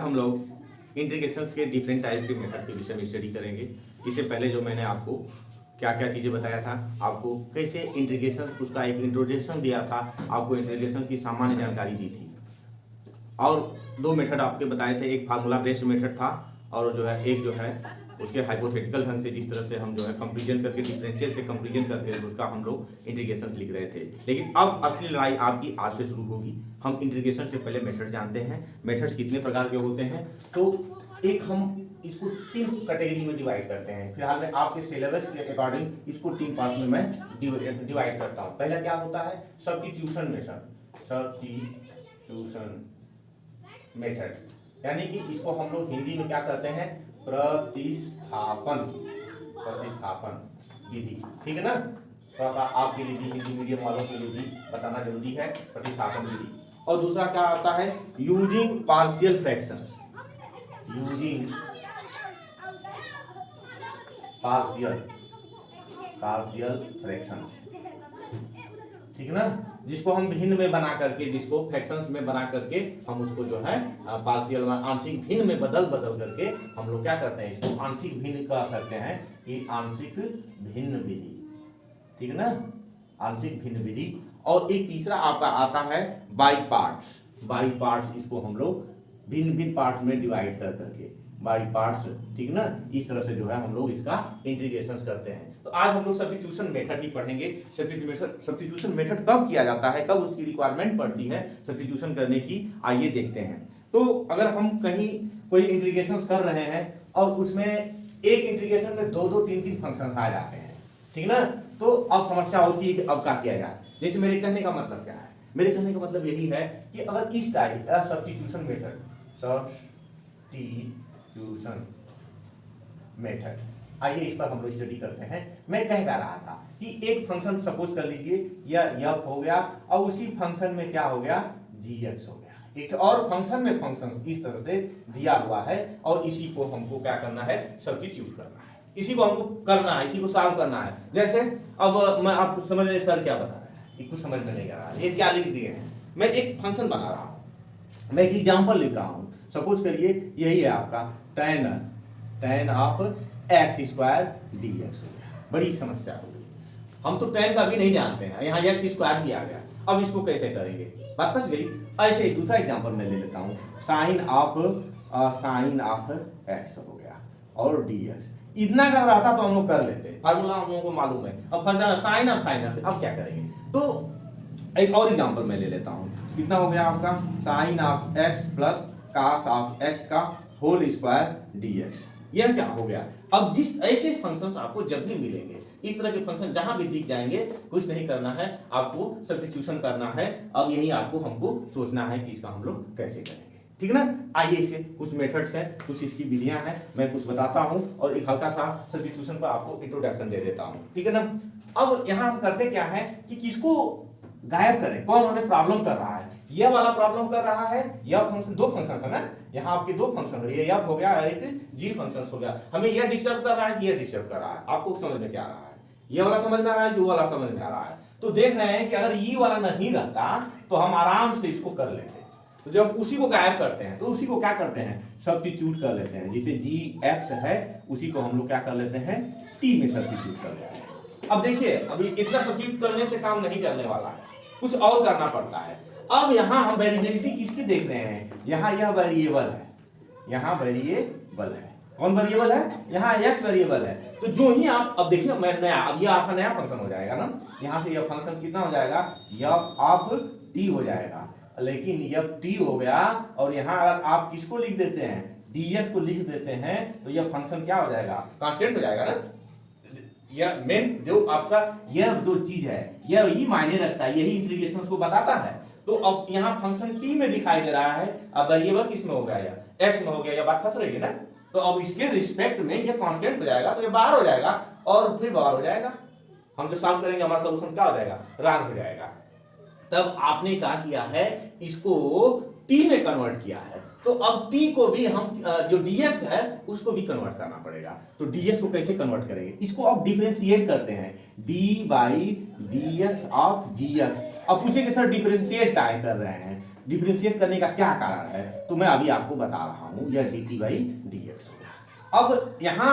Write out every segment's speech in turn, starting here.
हम लोग इंटीग्रेशंस के डिफरेंट टाइप के मेथड के विषय में स्टडी करेंगे। इससे पहले जो मैंने आपको क्या क्या चीज़ें बताया था, आपको कैसे इंटीग्रेशन, उसका एक इंट्रोडक्शन दिया था, आपको इंटीग्रेशन की सामान्य जानकारी दी थी, और दो मेथड आपके बताए थे, एक फार्मूला बेस्ड मेथड था और जो है एक जो है उसके हाइपोथेटिकल ढंग से जिस तरह से हम जो है कंपेरिजन करके, डिफरेंशियल से कंपेरिजन करके उसका हम लोग इंटीग्रेशन लिख रहे थे। लेकिन अब असली लड़ाई आपकी आज से शुरू होगी। हम इंटीग्रेशन से पहले मेथड जानते हैं। मेथड्स कितने प्रकार के होते हैं, तो एक हम इसको 3 कैटेगरी में डिवाइड करते हैं। फिलहाल मैं आपके सिलेबस के अकॉर्डिंग इसको 3 पार्ट में मैं डिवाइड करता हूँ। पहला क्या होता है, सब्स्टिट्यूशन मेथड। सब्स्टिट्यूशन मेथड यानी कि इसको हम लोग हिंदी में क्या कहते हैं, प्रतिस्थापन विधि। ठीक है ना, थोड़ा सा आपके लिए भी, हिंदी मीडियम वालों के लिए भी बताना जरूरी है, प्रतिस्थापन विधि। और दूसरा क्या आता है, using partial fractions. Using partial fractions, ठीक है ना, जिसको हम भिन्न में बना करके, जिसको फ्रैक्शंस में बना करके हम उसको जो है पार्शियल आंशिक भिन्न में बदल करके हम लोग क्या करते हैं, इसको आंशिक भिन्न कह सकते हैं कि आंशिक भिन्न विधि। ठीक है ना, आंशिक भिन्न विधि। और एक तीसरा आपका आता है बाई पार्ट्स। बाई पार्ट्स, इसको हम लोग भिन्न भिन्न पार्ट्स में डिवाइड करके बाई पार्ट्स, ठीक ना, इस तरह से जो है हम लोग इसका इंटीग्रेशन करते हैं। तो आज हम लोग सब्स्टिट्यूशन मेथड ही पढ़ेंगे। सब्स्टिट्यूशन मेथड कब किया जाता है, कब उसकी रिक्वायरमेंट पड़ती है सब्स्टिट्यूशन करने की, आइए देखते हैं। तो अगर हम कहीं कोई इंटीग्रेशन कर रहे हैं और उसमें एक इंटीग्रेशन में 2-2, 3-3 फंक्शन आ जाते हैं, ठीक ना, तो अब समस्या होती है कि अब क्या किया जाए। जैसे मेरे कहने का मतलब क्या है, मेरे कहने का मतलब यही है कि अगर इस टाइप का सब्स्टिट्यूशन मेथड, सब्स्टिट्यूशन मेथड, आइए इस पर हम लोग स्टडी करते हैं। मैं कह रहा था कि एक फंक्शन सपोज कर लीजिए यह f हो गया और उसी फंक्शन में क्या हो गया, gx हो गया। एक और फंक्शन में फंक्शन इस तरह से दिया हुआ है और इसी को हमको क्या करना है, सब्स्टिट्यूट करना है, इसी को हमको करना है, इसी को सॉल्व करना है। जैसे अब मैं आपको समझ रहे सर क्या बता रहे हैं, कुछ समझ में नहीं आ रहा है, ये क्या लिख दिए हैं। मैं एक फंक्शन बना रहा हूँ, मैं एक एग्जाम्पल लिख रहा हूँ। सपोज करिए यही है आपका tan of x square dx हो गया। बड़ी समस्या हो गई, हम तो tan का भी नहीं जानते हैं, यहाँ x स्क्वायर भी आ गया। अब इसको कैसे करेंगे, बात फंस गई। ऐसे ही दूसरा एग्जाम्पल मैं ले लेता हूँ, साइन ऑफ x हो गया और dx। इतना का रहता तो हम लोग कर लेते, फार्मूला हम लोगों को मालूम है। अब फंस जाना साइन ऑफ अब क्या करेंगे। तो एक और एग्जाम्पल मैं ले लेता हूँ, कितना हो गया आपका, sine of x plus cos of x का होल स्क्वायर dx। यह क्या हो गया। अब जिस ऐसे फंक्शंस आपको जब भी मिलेंगे, इस तरह के फंक्शन जहां भी दिख जाएंगे, कुछ नहीं करना है, आपको सब्स्टिट्यूशन करना है। अब यही आपको हमको सोचना है कि इसका हम लोग कैसे करेंगे, ठीक है ना। आइए इसके कुछ मेथड्स हैं, कुछ इसकी विधियां हैं, मैं कुछ बताता हूं और एक हल्का सा सब्स्टिट्यूशन पर आपको इंट्रोडक्शन दे देता हूं, ठीक है ना। अब यहाँ हम करते क्या है कि किसको गायब करें, कौन हमें प्रॉब्लम कर रहा है, यह वाला प्रॉब्लम कर रहा है। यह फंक्शन, दो फंक्शन है ना, यहाँ आपके दो फंक्शन हो, ये f हो गया और एक g फंक्शन हो गया। हमें यह डिस्टर्ब कर रहा है, यह डिस्टर्ब कर रहा है। आपको समझ में क्या आ रहा है, ये वाला समझ में आ रहा है, वो वाला समझ में आ रहा है। तो देख रहे हैं कि अगर ये वाला नहीं रहता तो हम आराम से इसको कर लेते। तो जब उसी को गायब करते हैं तो उसी को क्या करते हैं, सब्स्टिट्यूट कर लेते हैं। जिसे gx है उसी को हम लोग क्या कर लेते हैं, t में सब्स्टिट्यूट कर लेते हैं। अब देखिए, अभी इतना सब्स्टिट्यूट करने से काम नहीं चलने वाला है, कुछ और करना पड़ता है। अब यहाँ हम वेरिएबिलिटी किसकी देख रहे हैं, यहाँ यह वेरिएबल है, यहाँ वेरिएबल है। कौन वेरिएबल है, यहाँ x वेरिएबल है। तो जो ही आप, अब देखिए मैं नया, अब ये आपका नया फंक्शन हो जाएगा ना, यहाँ से यह फंक्शन कितना हो जाएगा, f ऑफ t हो जाएगा। लेकिन यह t हो गया और यहाँ अगर आप किसको लिख देते हैं, dx को लिख देते हैं, तो यह फंक्शन क्या हो जाएगा, कांस्टेंट हो जाएगा ना। यह मेन जो आपका यह जो चीज है, यह ही मायने रखता है, यही इंटीग्रेशन को बताता है। तो अब यहाँ फंक्शन t में दिखाई दे रहा है, अब वेरिएबल किस में हो गया, या x में हो गया, या बात फंस रही है ना। तो अब इसके रिस्पेक्ट में यह कांस्टेंट हो जाएगा, तो ये बाहर हो जाएगा और फिर बाहर हो जाएगा। हम जो सॉल्व करेंगे हमारा सॉल्यूशन क्या हो जाएगा, रॉन्ग हो जाएगा। तब आपने क्या किया है, इसको t में कन्वर्ट किया है। तो अब t को भी हम जो dx है उसको भी कन्वर्ट करना पड़ेगा। तो dx को कैसे कन्वर्ट करेंगे, इसको अब डिफरेंशिएट करते हैं, d by dx of gx। अब पूछेंगे सर डिफरेंशिएट क्या कर रहे हैं, डिफरेंशिएट करने का क्या कारण है, तो मैं अभी आपको बता रहा हूं। यह dt बाई dx हो गया। अब यहाँ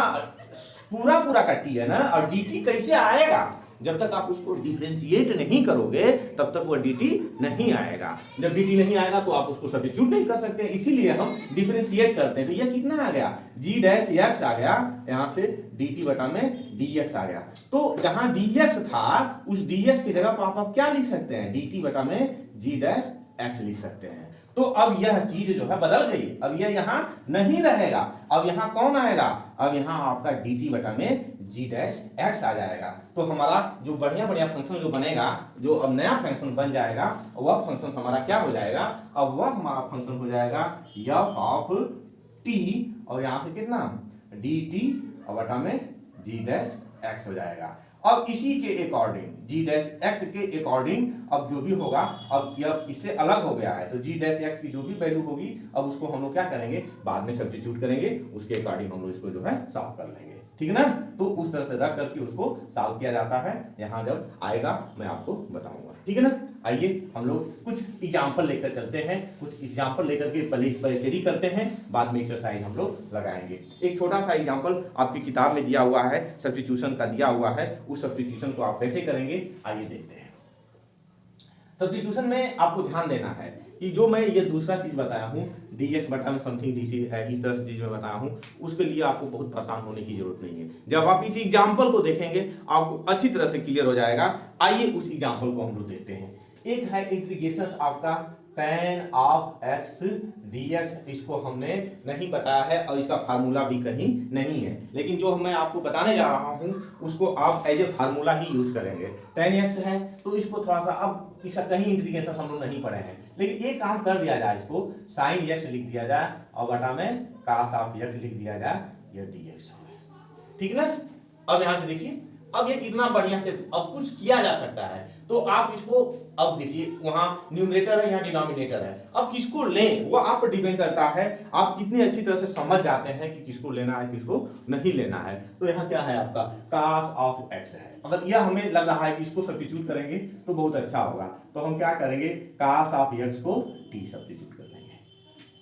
पूरा पूरा का t है ना, और dt कैसे आएगा, जब तक आप उसको डिफरेंशिएट नहीं करोगे तब तक वो dt नहीं आएगा। जब dt नहीं आएगा तो आप उसको सब्स्टिट्यूट नहीं कर सकते, इसीलिए हम डिफरेंशिएट करते हैं। तो ये कितना आ गया, g डैश x आ गया, यहाँ से dt बटा में dx आ गया। तो जहां dx था उस dx की जगह पर आप क्या लिख सकते हैं, dt बटा में g डैश x लिख सकते हैं। तो अब यह चीज जो है बदल गई, अब यह यहाँ नहीं रहेगा, अब यहाँ कौन आएगा, अब यहाँ आपका dt बटा में g डैश x आ जाएगा। तो हमारा जो बढ़िया बढ़िया फंक्शन जो बनेगा, जो अब नया फंक्शन बन जाएगा, वह फंक्शन हमारा क्या हो जाएगा, अब वह हमारा फंक्शन हो जाएगा f ऑफ t, और यहाँ से कितना dt और बटा में g डैश x हो जाएगा। अब इसी के अकॉर्डिंग g डैश x के अकॉर्डिंग अब जो भी होगा, अब यह इससे अलग हो गया है, तो g डैश x की जो भी वैल्यू होगी अब उसको हम लोग क्या करेंगे, बाद में सब्स्टिट्यूट करेंगे, उसके अकॉर्डिंग हम लोग इसको जो है सॉल्व कर लेंगे, ठीक है ना। तो उस तरह से रख करके उसको सॉल्व किया जाता है, यहाँ जब आएगा मैं आपको बताऊंगा, ठीक है ना। आइए हम लोग कुछ एग्जाम्पल लेकर चलते हैं, कुछ एग्जाम्पल लेकर के पहले इस पर स्टडी करते हैं, बाद में एक्सरसाइज हम लोग लगाएंगे। एक छोटा सा एग्जाम्पल आपकी किताब में दिया हुआ है, सब्स्टिट्यूशन का दिया हुआ है, उस सब्स्टिट्यूशन को आप कैसे करेंगे आइए देखते हैं। सब्स्टिट्यूशन में आपको ध्यान देना है कि जो मैं ये दूसरा चीज बताया हूँ dx बटा में समथिंग डी है, इस तरह से चीज मैं बताया हूँ, उसके लिए आपको बहुत परेशान होने की जरूरत नहीं है। जब आप इस एग्जाम्पल को देखेंगे आपको अच्छी तरह से क्लियर हो जाएगा। आइए उस एग्जाम्पल को हम लोग देखते हैं। एक है इंटीग्रेशन आपका tan ऑफ x dx, इसको हमने नहीं बताया है और इसका फार्मूला भी कहीं नहीं है, लेकिन जो मैं आपको बताने जा रहा हूं उसको आप एज ए फार्मूला ही यूज करेंगे। tan x है तो इसको थोड़ा सा, अब इसका कहीं इंटीग्रेशन हम लोग नहीं पढ़े हैं, लेकिन एक काम कर दिया जाए, इसको sin x लिख दिया जाए और बटा में cos ऑफ x लिख दिया जाए, यह dx हो गया, ठीक ना। अब यहां से देखिए, अब ये कितना बढ़िया से अब कुछ किया जा सकता है, तो आप इसको अब देखिए, वहां न्यूमरेटर है, यहाँ डिनोमिनेटर है, अब किसको लें वो आप पर डिपेंड करता है, आप कितनी अच्छी तरह से समझ जाते हैं कि किसको लेना है किसको नहीं लेना है। तो यहाँ क्या है आपका cos ऑफ x है, अगर यह हमें लग रहा है कि इसको सब्स्टिट्यूट करेंगे तो बहुत अच्छा होगा, तो हम क्या करेंगे, cos ऑफ x को t सब्स्टिट्यूट कर लेंगे।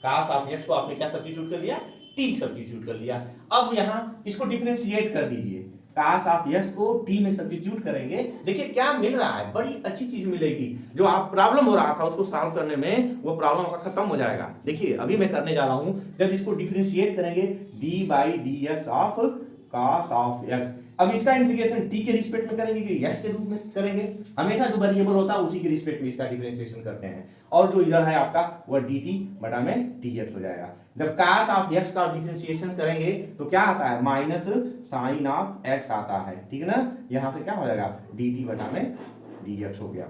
cos ऑफ x को आपने क्या सब्स्टिट्यूट कर लिया, t सब्स्टिट्यूट कर लिया। अब यहाँ इसको डिफरेंशिएट कर दीजिए, cos ऑफ x को t में सब्स्टिट्यूट करेंगे, देखिए क्या मिल रहा है, बड़ी अच्छी चीज मिलेगी। जो आप प्रॉब्लम हो रहा था उसको सॉल्व करने में वो प्रॉब्लम आपका खत्म हो जाएगा। देखिए अभी मैं करने जा रहा हूं, जब इसको डिफरेंशिएट करेंगे d by dx of cos of x, अब इसका इंटीग्रेशन t के रिस्पेक्ट में करेंगे कि s के रूप में करेंगे, हमेशा जो वेरिएबल होता है उसी के रिस्पेक्ट में इसका डिफरेंशिएशन करते हैं, और जो इधर है आपका वह dt बटा में dx हो जाएगा। जब cos ऑफ x का डिफरेंशिएशन करेंगे तो क्या आता है, माइनस साइन ऑफ x आता है, ठीक है ना। यहां से क्या हो जाएगा, dt बटा में dx हो गया।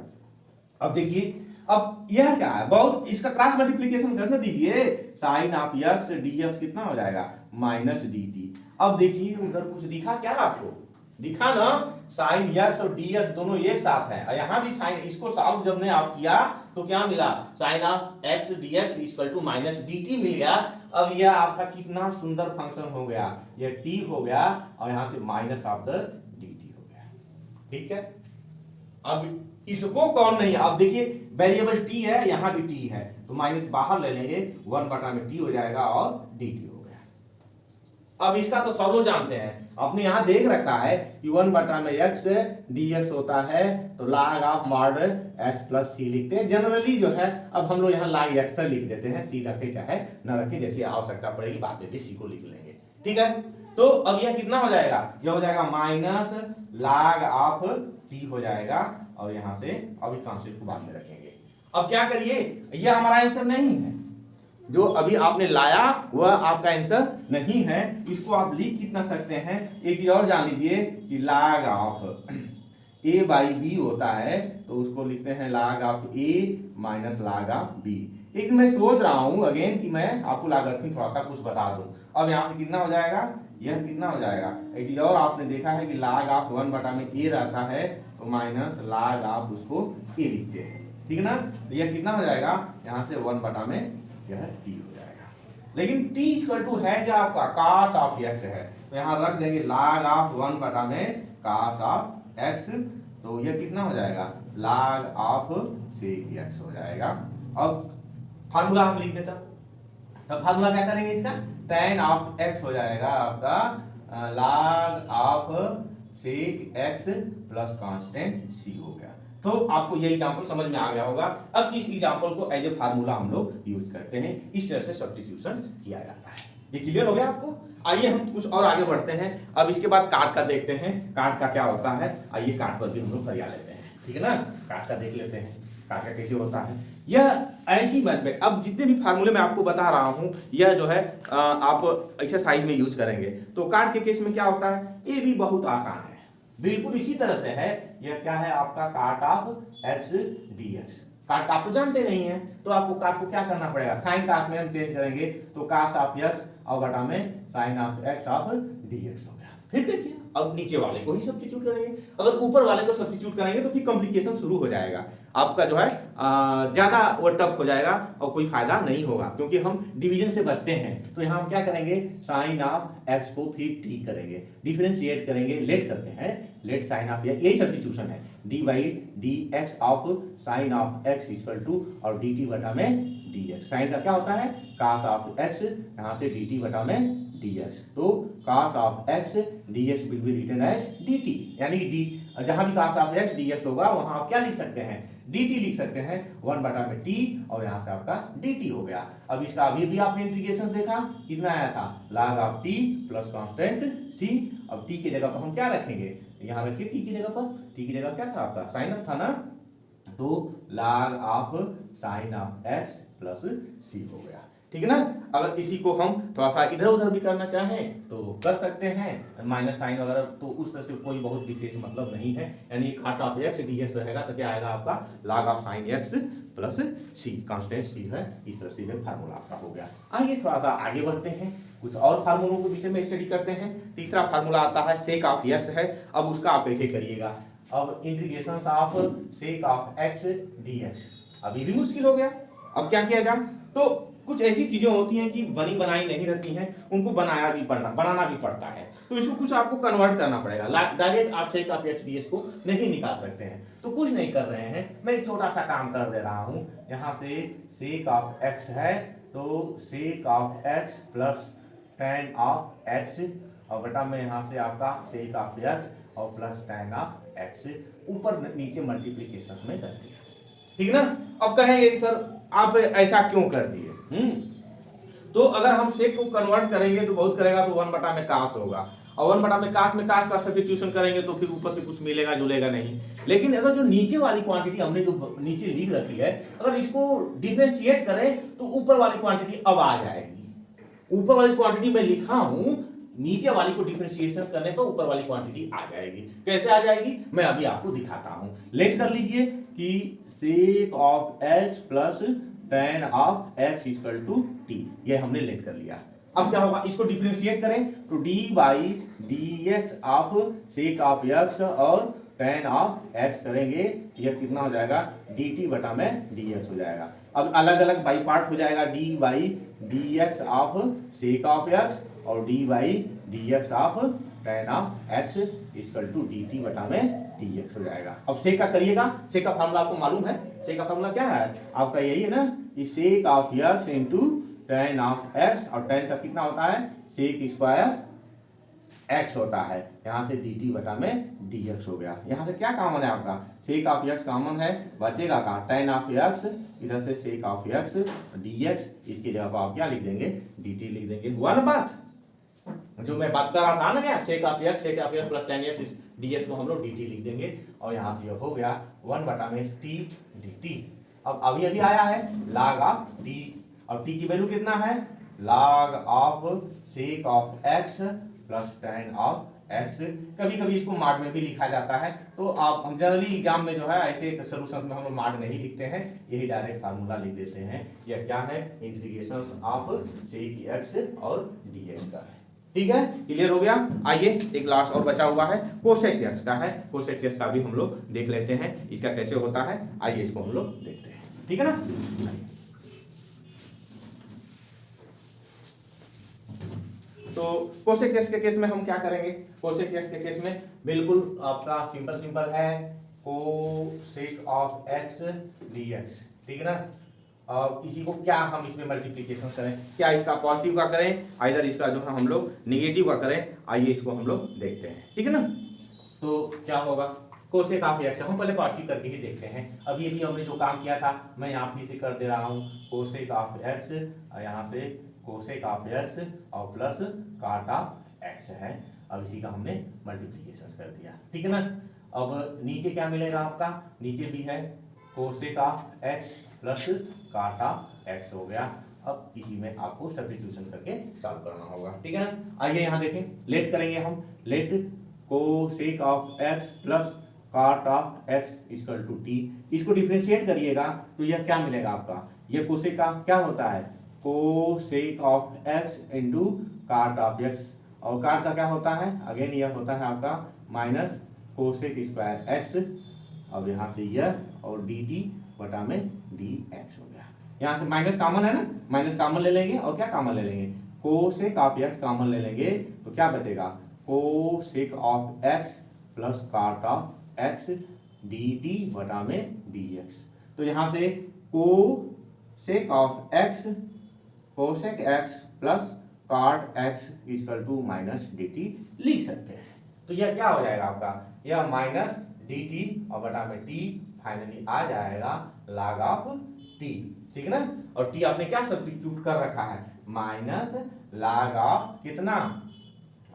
अब देखिए, अब यह क्या है, बहुत इसका क्रॉस मल्टीप्लिकेशन करने दीजिए, साइन ऑफ x dx कितना हो जाएगा, माइनस dt। अब देखिए उधर कुछ दिखा क्या आपको, दिखा ना, साइन x और dx दोनों एक साथ है, और यहाँ भी साइन, इसको सॉल्व जब ने आप किया तो क्या मिला, sine of x dx equal to minus dt मिल गया। अब यह आपका कितना सुंदर फंक्शन हो गया, यह t हो गया और यहाँ से माइनस ऑफ द dt हो गया, ठीक है। अब इसको कौन नहीं, अब देखिए वेरिएबल t है, यहाँ भी t है, तो माइनस बाहर ले लेंगे, 1 बटा में t हो जाएगा और dt हो गया। अब इसका तो सब लोग जानते हैं, आपने यहाँ देख रखा है कि 1 बटा में x dx होता है, तो log of mod x plus c लिखते हैं जनरली जो है। अब हम लोग यहाँ log x लिख देते हैं, c रखे चाहे न रखे, जैसी आवश्यकता पड़ेगी बाद में भी c को लिख लेंगे, ठीक है। तो अब यह कितना हो जाएगा, यह हो जाएगा माइनस log ऑफ t हो जाएगा, और यहाँ से अब इस कॉन्सेप्ट को बाद में रखेंगे। अब क्या करिए, यह हमारा आंसर नहीं है, जो अभी आपने लाया वह आपका आंसर नहीं है, इसको आप लिख कितना सकते हैं, एक चीज और जान लीजिए कि log of a by b होता है, तो उसको लिखते हैं log of a minus log of b। एक मैं सोच रहा हूं अगेन कि मैं आपको लागत थोड़ा सा कुछ बता दूं। अब यहाँ से कितना हो जाएगा, यह कितना हो जाएगा, एक चीज और आपने देखा है कि log ऑफ 1 बटा में a रहता है, तो माइनस log ऑफ उसको a लिखते हैं, ठीक है ना। तो यह कितना हो जाएगा, यहाँ से 1 बटा में यह t हो जाएगा, लेकिन t इक्वल टू है जो आपका cos ऑफ x है, तो यहाँ रख देंगे log ऑफ 1 बटा में cos ऑफ x, तो यह कितना हो जाएगा, log ऑफ sec x हो जाएगा। अब फार्मूला हम लिख देता, तब फार्मूला क्या करेंगे इसका, tan ऑफ x हो जाएगा आपका log of sec x plus constant c हो गया। तो आपको ये एग्जांपल समझ में आ गया होगा। अब इस एग्जांपल को एज ए फार्मूला हम लोग यूज करते हैं, इस तरह से सब्स्टिट्यूशन किया जाता है। ये क्लियर हो गया आपको? आइए हम कुछ और आगे बढ़ते हैं। अब इसके बाद काट का देखते हैं, काट का क्या होता है। आइए काट पर भी हम लोग करिया लेते हैं, ठीक है ना। काट का देख लेते हैं, काट का कैसे होता है। यह ऐसी बात पे अब जितने भी फार्मूले मैं आपको बता रहा हूं, यह जो है आप एक्सरसाइज में यूज करेंगे। तो काट के केस में क्या होता है, ये भी बहुत आसान है, बिल्कुल इसी तरह से है। यह क्या है आपका काट ऑफ एक्स डी एक्स। काट आप तो जानते नहीं है, तो आपको काट को क्या करना पड़ेगा, साइन कास में हम चेंज करेंगे, तो कास ऑफ एक्स और बटा में sine of x of d x हो गया। फिर देखिए अब नीचे वाले को ही सब्स्टिट्यूट करेंगे। अगर ऊपर वाले को सब्स्टिट्यूट करेंगे तो फिर कॉम्प्लिकेशन शुरू हो जाएगा, आपका जो है ज्यादा वो टफ हो जाएगा और कोई फायदा नहीं होगा, क्योंकि हम डिवीजन से बचते हैं। तो यहाँ हम क्या करेंगे, साइन ऑफ एक्स को फिर टी करेंगे, डिफरेंशिएट करेंगे, लेट करते हैं, लेट साइन ऑफ एक्स, यही सब्स्टिट्यूशन है, d by d x of sine of x equal to और डी टी बटा में डी एक्स। साइन का क्या होता है, कास ऑफ एक्स, यहाँ से डी टी बटा में dx। तो cos of x dx will be written as dt, यानी d जहां भी cos ऑफ x dx होगा वहां आप क्या लिख सकते हैं, dt लिख सकते हैं, 1 बटा में t और यहां से आपका dt हो गया। अब इसका अभी भी आपने इंटीग्रेशन देखा कितना आया था, log of t plus constant c। अब t की जगह पर हम क्या रखेंगे, यहां रखिए t की जगह पर, t की जगह क्या था आपका साइन ऑफ था ना, तो log of sine of x plus c हो गया, ठीक है ना। अगर इसी को हम थोड़ा सा इधर उधर भी करना चाहें तो कर सकते हैं, माइनस साइन वगैरह, तो उस तरह से कोई बहुत विशेष मतलब नहीं है। यानी काट ऑफ एक्स डीएक्स रहेगा तो क्या आएगा आपका log of sine x plus C, constant C है, इस तरह से फार्मूला आपका हो गया। आइए थोड़ा सा आगे बढ़ते हैं, कुछ और फार्मूलों के विषय में स्टडी करते हैं। तीसरा फार्मूला आता है सेक ऑफ एक्स है। अब उसका आप कैसे करिएगा, अब integration of sec of x dx, अभी भी मुश्किल हो गया। अब क्या किया जाए, तो कुछ ऐसी चीजें होती हैं कि बनी बनाई नहीं रहती हैं, उनको बनाना भी पड़ता है, तो इसको कुछ आपको कन्वर्ट करना पड़ेगा। डायरेक्ट आप सेक ऑफ एक्स डीएक्स को नहीं निकाल सकते हैं, तो कुछ नहीं कर रहे हैं, मैं एक छोटा सा काम कर दे रहा हूं। यहाँ से सेक ऑफ एक्स है, तो सेक of x plus tan of x और बटा में यहाँ से आपका सेक ऑफ एक्स और प्लस tan ऑफ एक्स, ऊपर नीचे मल्टीप्लीकेशन में कर दिया, ठीक है ना। अब कहेंगे सर आप ऐसा क्यों कर दिए, तो अगर हम सेक को कन्वर्ट करेंगे तो बहुत करेगा तो 1 बटा में कास होगा, और 1 बटा में कास का सब्स्टिट्यूशन करेंगे तो फिर ऊपर से कुछ मिलेगा जुलेगा नहीं। लेकिन अगर जो नीचे वाली क्वांटिटी हमने जो नीचे लिख रखी है, अगर इसको डिफरेंशिएट करें तो ऊपर वाली क्वांटिटी अब आ जाएगी। ऊपर वाली क्वांटिटी मैं लिखा हूं, नीचे वाली को डिफरेंशिएशन करने पर ऊपर वाली क्वांटिटी आ जाएगी। कैसे आ जाएगी मैं अभी आपको दिखाता हूं। लेट कर लीजिए कि sec of x plus tan of x equal to t, ये हमने लेट कर लिया। अब क्या होगा, इसको डिफरेंशिएट करें तो d by d x of sec of x और tan ऑफ x करेंगे, यह कितना हो जाएगा, dt बटा में dx हो जाएगा। अब अलग अलग बाई पार्ट हो जाएगा, d by d x of sec of x और d by d x of tan of x equal to dt बटा में dx हो जाएगा। अब सेक का करिएगा, सेक का फार्मूला आपको मालूम है, सेक का फार्मूला क्या है आपका, यही है ना, कि sec of x into tan of x, और tan का कितना होता है, सेक स्क्वायर x होता है, यहाँ से dt बटा में dx हो गया। यहाँ से क्या कॉमन है आपका, सेक ऑफ x कॉमन है, बचेगा कहाँ, tan ऑफ x, इधर से सेक ऑफ x dx, इसकी जगह पर आप क्या लिख देंगे, dt लिख देंगे। हुआ ना बात, जो मैं बात कर रहा था ना, क्या सेक of x plus tan x dx को हम लोग dt लिख देंगे, और यहाँ से हो गया 1 बटा में t dt। अब अभी अभी आया है log ऑफ t, और t की वैल्यू कितना है, log of sec of x plus tan of x। कभी कभी इसको मार्ग में भी लिखा जाता है, तो आप हम जनरली एग्जाम में जो है ऐसे सोल्यूशन में हम लोग मार्ग नहीं लिखते हैं, यही डायरेक्ट फार्मूला लिख देते हैं। यह क्या है, इंटीग्रेशन ऑफ सेक x और dx का है, ठीक है, क्लियर हो गया। आइए एक लास्ट और बचा हुआ है, कोसेक एक्स का है, कोसेक एक्स का भी हम लोग देख लेते हैं, इसका कैसे होता है, आइए इसको हम लोग देखते हैं, ठीक है ना। तो कोसेक एक्स के केस में हम क्या करेंगे, कोसेक एक्स के केस में बिल्कुल आपका सिंपल है, कोसेक ऑफ एक्स डीएक्स, ठीक है ना। इसी को क्या हम इसमें मल्टीप्लीकेशन करें, क्या इसका पॉजिटिव का करें, आइदर इसका जो है हम लोग निगेटिव का करें। आइए इसको हम लोग देखते हैं, ठीक है ना। तो क्या होगा, कोसेक ऑफ एक्स, हम पहले पॉजिटिव करके ही देखते हैं। अभी अभी हमने जो काम किया था मैं यहाँ फिर से कर दे रहा हूँ, कोसेक ऑफ एक्स, यहाँ से कोसेक ऑफ एक्स और प्लस काट ऑफ एक्स है। अब इसी का हमने मल्टीप्लीकेशन कर दिया, ठीक है ना। अब नीचे क्या मिलेगा आपका, नीचे भी है cosec of x plus cot of x हो गया। अब इसी में आपको सब्स्टिट्यूशन करके सॉल्व करना होगा, ठीक है ना। आइए यहाँ देखें, लेट करेंगे हम, let cosec of x plus cot of x equal to T. इसको डिफरेंशिएट करिएगा तो यह क्या मिलेगा आपका, यह कोसेक का क्या होता है, कोसेक ऑफ एक्स इंटू काट ऑफ एक्स, और काट का क्या होता है, अगेन यह होता है आपका माइनस कोसेक स्क्वायर एक्स, अब यहाँ से यह और डी टी बटा में डी एक्स हो गया। यहाँ से माइनस कॉमन है ना, माइनस कॉमन ले लेंगे और क्या कॉमन ले लेंगे, कोसेक ऑफ एक्स कॉमन ले लेंगे तो क्या बचेगा, cosec of x plus cot of x D T बटा में डी एक्स। तो यहाँ से cosec of X, cosec X plus cot X equal to minus D T लिख सकते हैं। तो यह क्या हो जाएगा आपका, यह माइनस डी टी और बटा में टी फाइनली आ जाएगा log ऑफ टी, ठीक है ना। और टी आपने क्या सब्स्टिट्यूट कर रखा है, माइनस log ऑफ कितना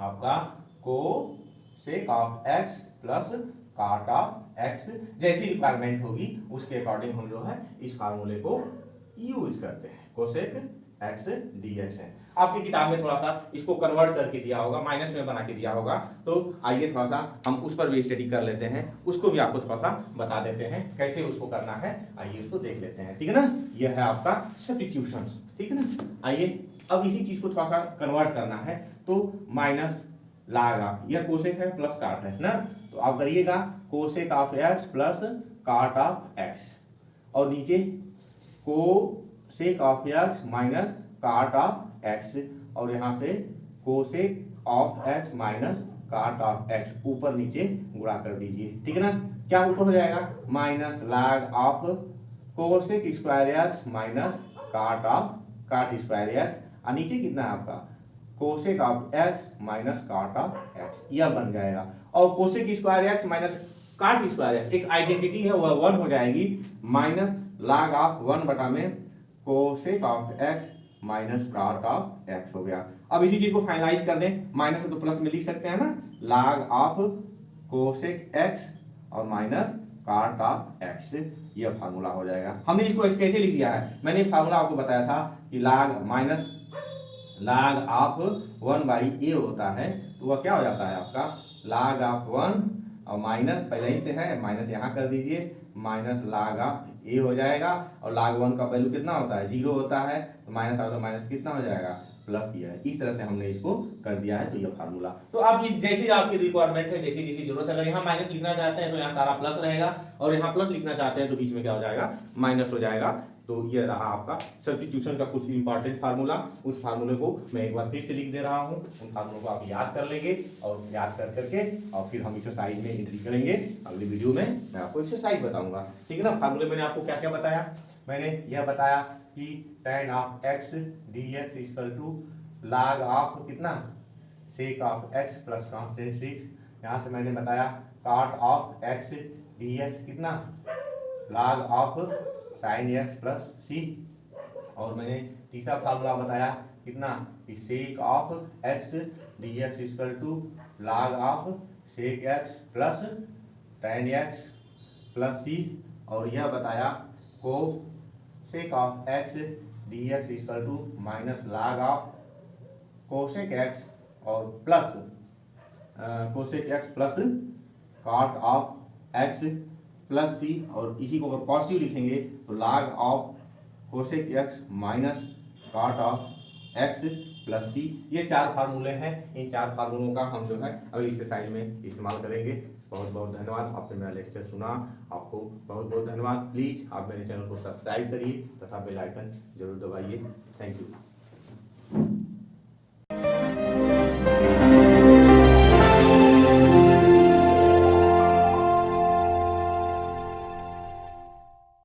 आपका cosec of x plus cot of x. जैसी रिक्वायरमेंट होगी उसके अकॉर्डिंग हम जो है इस फार्मूले को यूज करते हैं। कोसेक एक्स डी एक्स है, आपकी किताब में थोड़ा सा इसको कन्वर्ट करके दिया होगा, माइनस में बना के दिया होगा। तो आइए थोड़ा सा हम उस पर भी स्टडी कर लेते हैं, उसको भी आपको थोड़ा सा बता देते हैं कैसे उसको करना है। आइए उसको देख लेते हैं, ठीक है ना। यह है आपका सब्स्टिट्यूशंस, ठीक है ना। आइए अब इसी चीज को थोड़ा सा कन्वर्ट करना है, तो माइनस log ऑफ, यह कोसेक है प्लस काट है ना, तो आप करिएगा cosec of x plus cot of x, और नीचे कोसेक ऑफ एक्स माइनस काट ऑफ एक्स, और यहाँ से कोसेक ऑफ एक्स माइनस काट ऑफ एक्स, ऊपर नीचे गुणा कर दीजिए, ठीक है ना। क्या ऊपर हो जाएगा, minus log of cosec square x minus काट स्क्वायर एक्स, और नीचे कितना है आपका कोसेक ऑफ एक्स माइनस काट ऑफ एक्स, यह बन जाएगा। और कोसेक स्क्वायर एक्स माइनस काट स्क्वायर एक्स एक आइडेंटिटी है, वह 1 हो जाएगी, माइनस log ऑफ 1 बटा में कोसेक ऑफ एक्स माइनस काट ऑफ एक्स हो गया। अब इसी चीज को फाइनलाइज कर दें, माइनस है तो प्लस में लिख सकते हैं ना, log ऑफ कोसेक एक्स और माइनस काट ऑफ एक्स, यह फार्मूला हो जाएगा। हमने इसको कैसे लिख दिया है, मैंने फार्मूला आपको बताया था कि log minus log of 1 by A होता है, तो वह क्या हो जाता है आपका log ऑफ 1 और माइनस पहले ही से है, माइनस यहाँ कर दीजिए, माइनस log ऑफ ए हो जाएगा, और log 1 का वैल्यू कितना होता है 0 होता है, तो माइनस आएगा तो माइनस कितना हो जाएगा प्लस ये है। इस तरह से हमने इसको कर दिया है, तो ये फार्मूला। तो आप इस जैसी आपकी रिक्वायरमेंट है, जैसी जैसी जरूरत है, अगर यहाँ माइनस लिखना चाहते हैं तो यहाँ सारा प्लस रहेगा, और यहाँ प्लस लिखना चाहते हैं तो बीच में क्या हो जाएगा माइनस हो जाएगा। तो ये रहा आपका सब्स्टिट्यूशन का कुछ इंपॉर्टेंट फार्मूला। उस फार्मूले को मैं एक बार फिर से लिख दे रहा हूँ, उन फार्मूलों को आप याद कर लेंगे, और याद कर करके और फिर हम एक्सरसाइज में एंट्री करेंगे। अगली वीडियो में मैं आपको एक्सरसाइज बताऊंगा, ठीक है ना। फार्मूले मैंने आपको क्या क्या बताया, मैंने यह बताया कि tan of x d x equal to log of कितना sec of x plus constant 6। यहाँ से मैंने बताया cot of x d x कितना log of sine x plus c, और मैंने तीसरा फार्मूला बताया कितना कि sec of x d x equal to log of sec x plus tan x plus c, और यह बताया को sec of x d x equal to minus log of cosec x और plus cosec X plus cot of x plus c, और इसी को अगर positive लिखेंगे तो log of cosec x minus काट ऑफ एक्स प्लस सी। ये 4 फार्मूले हैं, इन 4 फार्मूलों का हम जो है अगली एक्सरसाइज में इस्तेमाल करेंगे। बहुत बहुत धन्यवाद, आपने मेरा लेक्चर सुना, आपको बहुत बहुत धन्यवाद। प्लीज़ आप मेरे चैनल को सब्सक्राइब करिए तथा बेल आइकन जरूर दबाइए। Thank you.